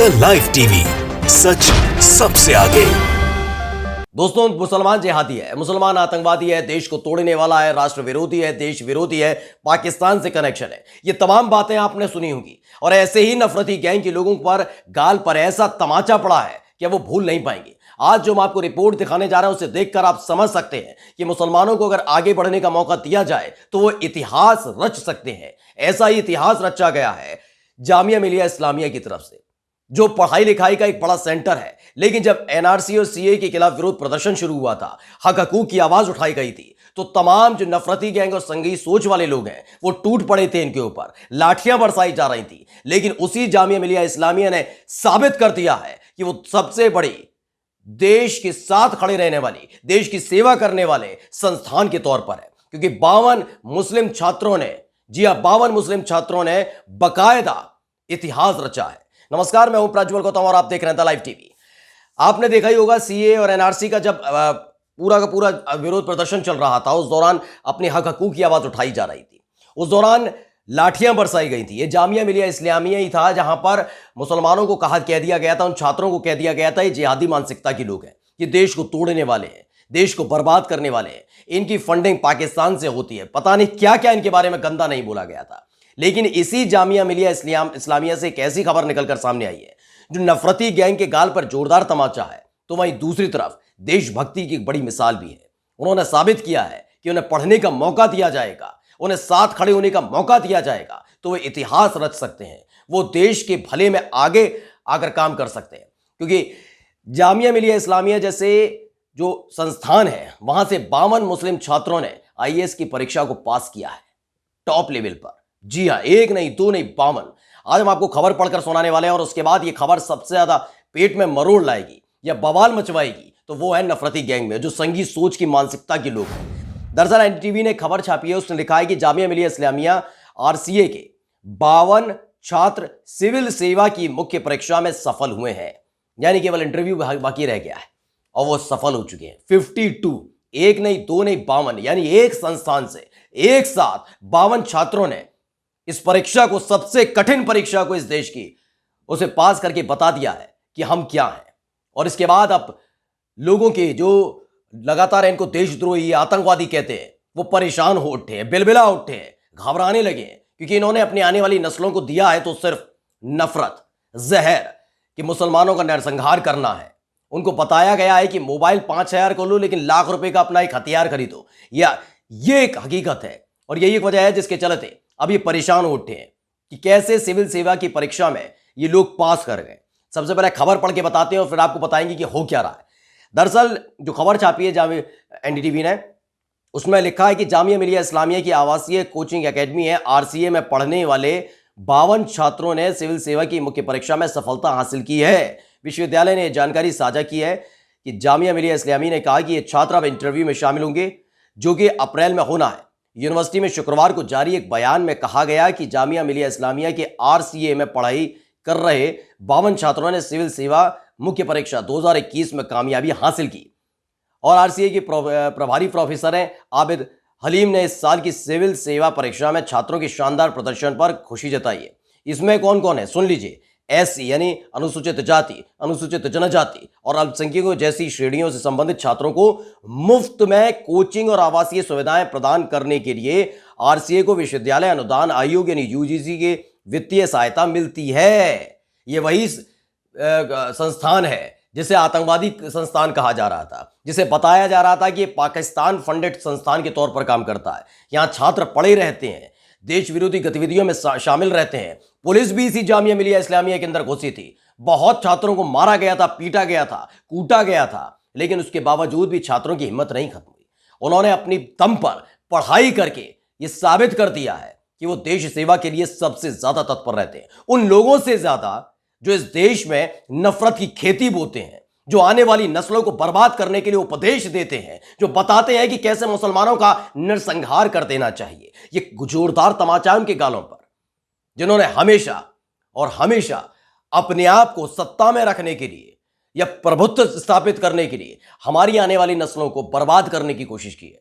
India live TV, सच सबसे आगे। दोस्तों, मुसलमान जिहादी है, मुसलमान आतंकवादी है, देश को तोड़ने वाला है, राष्ट्र विरोधी है, देश विरोधी है, पाकिस्तान से कनेक्शन है। ये तमाम बातें आपने सुनी होंगी और ऐसे ही नफरती गैंग के लोगों पर गाल पर ऐसा तमाचा पड़ा है कि वो भूल नहीं पाएंगे। आज जो मैं आपको रिपोर्ट दिखाने जा रहा हूं उसे देखकर आप समझ सकते हैं कि मुसलमानों को अगर आगे बढ़ने का मौका दिया जाए तो वो इतिहास रच सकते हैं। ऐसा ही इतिहास रचा गया है जामिया मिलिया इस्लामिया की तरफ से, जो पढ़ाई लिखाई का एक बड़ा सेंटर है। लेकिन जब एनआरसी और सीए के खिलाफ विरोध प्रदर्शन शुरू हुआ था, हक हकूक की आवाज उठाई गई थी, तो तमाम जो नफरती गैंग और संगी सोच वाले लोग हैं वो टूट पड़े थे, इनके ऊपर लाठियां बरसाई जा रही थी। लेकिन उसी जामिया मिलिया इस्लामिया ने साबित कर दिया है कि वो सबसे बड़ी देश के साथ खड़े रहने वाली, देश की सेवा करने वाले संस्थान के तौर पर है। क्योंकि 52 मुस्लिम छात्रों ने, जी हां, 52 मुस्लिम छात्रों ने बकायदा इतिहास रचा है। नमस्कार, मैं हूं प्रज्वल गौतम और आप देख रहे हैं द लाइव टीवी। आपने देखा ही होगा सीए और एनआरसी का जब पूरा का पूरा विरोध प्रदर्शन चल रहा था, उस दौरान अपने हक हकूक की आवाज उठाई जा रही थी। उस दौरान लाठियां बरसाई गई थी। ये जामिया मिलिया इस्लामिया ही था जहां पर मुसलमानों को कह दिया गया था, उन छात्रों को कह दिया गया था ये जिहादी मानसिकता के लोग हैं, ये देश को तोड़ने वाले हैं, देश को बर्बाद करने वाले हैं, इनकी फंडिंग पाकिस्तान से होती है। पता नहीं क्या क्या इनके बारे में गंदा नहीं बोला गया था। लेकिन इसी जामिया मिलिया इस्लामिया से एक ऐसी खबर निकलकर सामने आई है जो नफरती गैंग के गाल पर जोरदार तमाचा है, तो वहीं दूसरी तरफ देशभक्ति की एक बड़ी मिसाल भी है। उन्होंने साबित किया है कि उन्हें पढ़ने का मौका दिया जाएगा, उन्हें साथ खड़े होने का मौका दिया जाएगा तो वे इतिहास रच सकते हैं, वो देश के भले में आगे आकर काम कर सकते हैं। क्योंकि जामिया मिलिया इस्लामिया जैसे जो संस्थान है, वहां से 52 मुस्लिम छात्रों ने आईएएस की परीक्षा को पास किया है टॉप लेवल पर। जी हां, एक नहीं, दो नहीं, 52। आज हम आपको खबर पढ़कर सुनाने वाले हैं और उसके बाद ये खबर सबसे ज्यादा पेट में मरोड़ लाएगी या बवाल मचवाएगी, तो वो है नफरती गैंग में जो संगी सोच की मानसिकता के लोग हैं। दरअसल एनडीटीवी ने खबर छापी है, उसने लिखा है कि जामिया मिलिया इस्लामिया आरसीए के 52 छात्र सिविल सेवा की मुख्य परीक्षा में सफल हुए हैं। यानी केवल इंटरव्यू बाकी रह गया है और वो सफल हो चुके हैं। 52, एक नहीं, दो नहीं, 52, यानी एक संस्थान से एक साथ 52 छात्रों ने इस परीक्षा को, सबसे कठिन परीक्षा को इस देश की, उसे पास करके बता दिया है कि हम क्या हैं। और इसके बाद अब लोगों के जो लगातार इनको देशद्रोही, आतंकवादी कहते हैं, वो परेशान हो उठे हैं, बिलबिला उठे हैं, घबराने लगे हैं। क्योंकि इन्होंने अपनी आने वाली नस्लों को दिया है तो सिर्फ नफरत, जहर, कि मुसलमानों का नरसंहार करना है। उनको बताया गया है कि मोबाइल 5000 को लो लेकिन लाख रुपए का अपना एक हथियार खरीदो। ये एक हकीकत है और यही एक वजह है जिसके चलते अब ये परेशान हो उठे हैं कि कैसे सिविल सेवा की परीक्षा में ये लोग पास कर गए। सबसे पहले खबर पढ़ के बताते हैं और फिर आपको बताएंगे कि हो क्या रहा है। दरअसल जो खबर छापी है एनडीटीवी ने, उसमें लिखा है कि जामिया मिलिया इस्लामिया की आवासीय कोचिंग एकेडमी है आरसीए में पढ़ने वाले 52 छात्रों ने सिविल सेवा की मुख्य परीक्षा में सफलता हासिल की है। विश्वविद्यालय ने जानकारी साझा की है कि जामिया मिलिया इस्लामिया ने कहा कि ये छात्र अब इंटरव्यू में शामिल होंगे जो कि अप्रैल में होना है। यूनिवर्सिटी में शुक्रवार को जारी एक बयान में कहा गया कि जामिया मिलिया इस्लामिया के आरसीए में पढ़ाई कर रहे 52 छात्रों ने सिविल सेवा मुख्य परीक्षा 2021 में कामयाबी हासिल की। और आरसीए के प्रभारी प्रोफेसर हैं आबिद हलीम ने इस साल की सिविल सेवा परीक्षा में छात्रों के शानदार प्रदर्शन पर खुशी जताई है। इसमें कौन कौन है सुन लीजिए। एससी यानी अनुसूचित जाति, अनुसूचित जनजाति और अल्पसंख्यकों जैसी श्रेणियों से संबंधित छात्रों को मुफ्त में कोचिंग और आवासीय सुविधाएं प्रदान करने के लिए आरसीए को विश्वविद्यालय अनुदान आयोग यानी यूजीसी के वित्तीय सहायता मिलती है। ये वही संस्थान है जिसे आतंकवादी संस्थान कहा जा रहा था, जिसे बताया जा रहा था कि पाकिस्तान फंडेड संस्थान के तौर पर काम करता है। यहां छात्र पड़े रहते हैं, देश विरोधी गतिविधियों में शामिल रहते हैं। पुलिस भी इसी जामिया मिलिया इस्लामिया के अंदर घुसी थी। बहुत छात्रों को मारा गया था, पीटा गया था, कूटा गया था, लेकिन उसके बावजूद भी छात्रों की हिम्मत नहीं खत्म हुई। उन्होंने अपनी दम पर पढ़ाई करके यह साबित कर दिया है कि वो देश सेवा के लिए सबसे ज्यादा तत्पर रहते हैं, उन लोगों से ज्यादा जो इस देश में नफरत की खेती बोते हैं, जो आने वाली नस्लों को बर्बाद करने के लिए उपदेश देते हैं, जो बताते हैं कि कैसे मुसलमानों का नरसंहार कर देना चाहिए। ये जोरदार तमाचा उनके गालों पर, जिन्होंने हमेशा और हमेशा अपने आप को सत्ता में रखने के लिए या प्रभुत्व स्थापित करने के लिए हमारी आने वाली नस्लों को बर्बाद करने की कोशिश की है।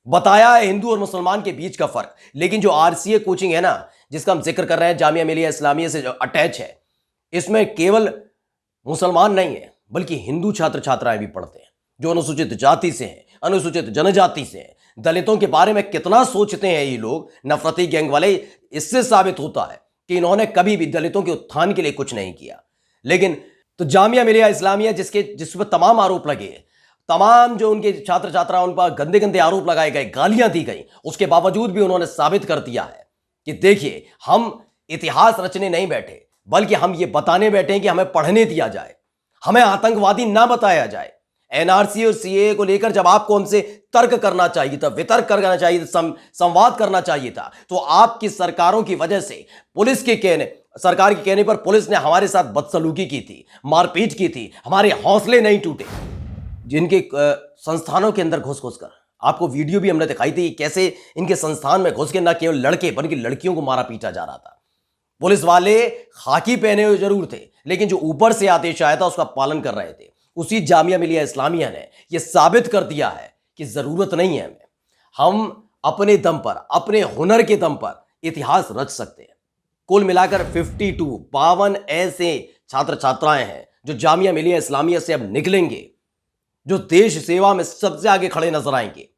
बताया है हिंदू और मुसलमान के बीच का फर्क। लेकिन जो आरसीए कोचिंग है ना, जिसका हम जिक्र कर रहे हैं, जामिया मिलिया इस्लामिया से जो अटैच है, इसमें केवल मुसलमान नहीं है बल्कि हिंदू छात्र छात्राएं भी पढ़ते हैं जो अनुसूचित जाति से हैं, अनुसूचित जनजाति से हैं। दलितों के बारे में कितना सोचते हैं ये लोग, नफरती गैंग वाले। इससे साबित होता है कि इन्होंने कभी भी दलितों के उत्थान के लिए कुछ नहीं किया। लेकिन तो जामिया मिलिया इस्लामिया जिस पर तमाम आरोप लगे, तमाम जो उनके छात्र छात्रा उन पर गंदे गंदे आरोप लगाए गए, गालियां दी गई, उसके बावजूद भी उन्होंने साबित कर दिया है कि देखिए हम इतिहास रचने नहीं बैठे बल्कि हम ये बताने बैठे हैं कि हमें पढ़ने दिया जाए, हमें आतंकवादी ना बताया जाए। एनआरसी और सीएए को लेकर जब आपको हमसे तर्क करना चाहिए था, वितर्क करना चाहिए था, संवाद करना चाहिए था, तो आपकी सरकारों की वजह से सरकार के कहने पर पुलिस ने हमारे साथ बदसलूकी की थी, मारपीट की थी, हमारे हौसले नहीं टूटे। जिनके संस्थानों के अंदर घुस कर, आपको वीडियो भी हमने दिखाई थी कैसे इनके संस्थान में घुस के न केवल लड़के बल्कि लड़कियों को मारा पीटा जा रहा था। पुलिस वाले खाकी पहने हुए जरूर थे लेकिन जो ऊपर से आदेश आया था उसका पालन कर रहे थे। उसी जामिया मिलिया इस्लामिया ने यह साबित कर दिया है कि जरूरत नहीं है हमें, हम अपने दम पर, अपने हुनर के दम पर इतिहास रच सकते हैं। कुल मिलाकर 52 ऐसे छात्र छात्राएं हैं जो जामिया मिलिया इस्लामिया से अब निकलेंगे, जो देश सेवा में सबसे आगे खड़े नजर आएंगे।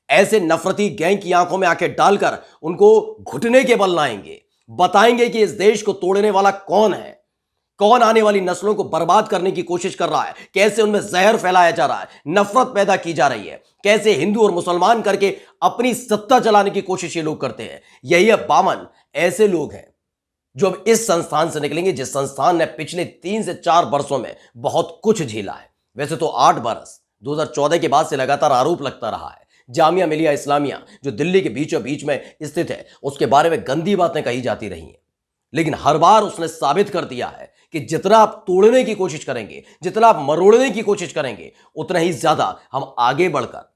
ऐसे नफरती गैंग की आंखों में आंखें डालकर उनको घुटने के बल लाएंगे, बताएंगे कि इस देश को तोड़ने वाला कौन है, कौन आने वाली नस्लों को बर्बाद करने की कोशिश कर रहा है, कैसे उनमें जहर फैलाया जा रहा है, नफरत पैदा की जा रही है, कैसे हिंदू और मुसलमान करके अपनी सत्ता चलाने की कोशिश ये लोग करते हैं। यही 52 ऐसे लोग हैं जो अब इस संस्थान से निकलेंगे जिस संस्थान ने पिछले 3 से 4 वर्षों में बहुत कुछ झेला है। वैसे तो 8 बरस 2014 के बाद से लगातार आरोप लगता रहा है। जामिया मिलिया इस्लामिया जो दिल्ली के बीचों बीच में स्थित है उसके बारे में गंदी बातें कही जाती रही हैं, लेकिन हर बार उसने साबित कर दिया है कि जितना आप तोड़ने की कोशिश करेंगे, जितना आप मरोड़ने की कोशिश करेंगे, उतना ही ज्यादा हम आगे बढ़कर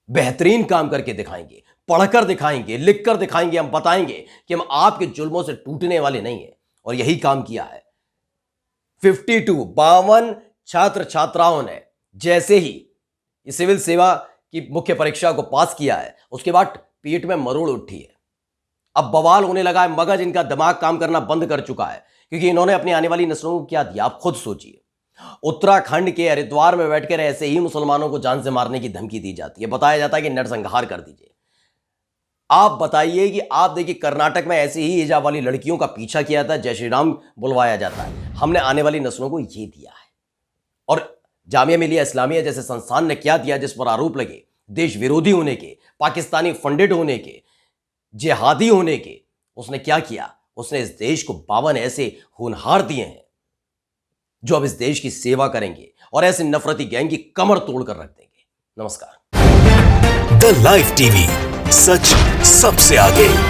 बेहतरीन काम करके दिखाएंगे, पढ़कर दिखाएंगे, लिखकर दिखाएंगे। हम बताएंगे कि हम आपके जुल्मों से टूटने वाले नहीं हैं और यही काम किया है 52 छात्र छात्राओं ने। जैसे ही सिविल सेवा की मुख्य परीक्षा को पास किया है उसके बाद पेट में मरोड़ उठी है, अब बवाल होने लगा है, मगज इनका दिमाग काम करना बंद कर चुका है क्योंकि इन्होंने अपनी आने वाली नस्लों को क्या दिया आप खुद सोचिए। उत्तराखंड के हरिद्वार में बैठकर ऐसे ही मुसलमानों को जान से मारने की धमकी दी जाती है, बताया जाता है कि नरसंहार कर दीजिए। आप बताइए कि आप देखिए कर्नाटक में ऐसे ही हिजाब वाली लड़कियों का पीछा किया था, जय श्री राम बुलवाया जाता है। हमने आने वाली नस्लों को ये दिया है। और जामिया मिलिया इस्लामिया जैसे संस्थान ने क्या दिया जिस पर आरोप लगे, देश विरोधी होने के, पाकिस्तानी फंडेड होने के, जिहादी होने के, उसने क्या किया? उसने इस देश को 52 ऐसे होनहार दिए हैं जो अब इस देश की सेवा करेंगे और ऐसे नफरती गैंग की कमर तोड़कर रख देंगे। नमस्कार। द लाइव टीवी, सच सबसे आगे।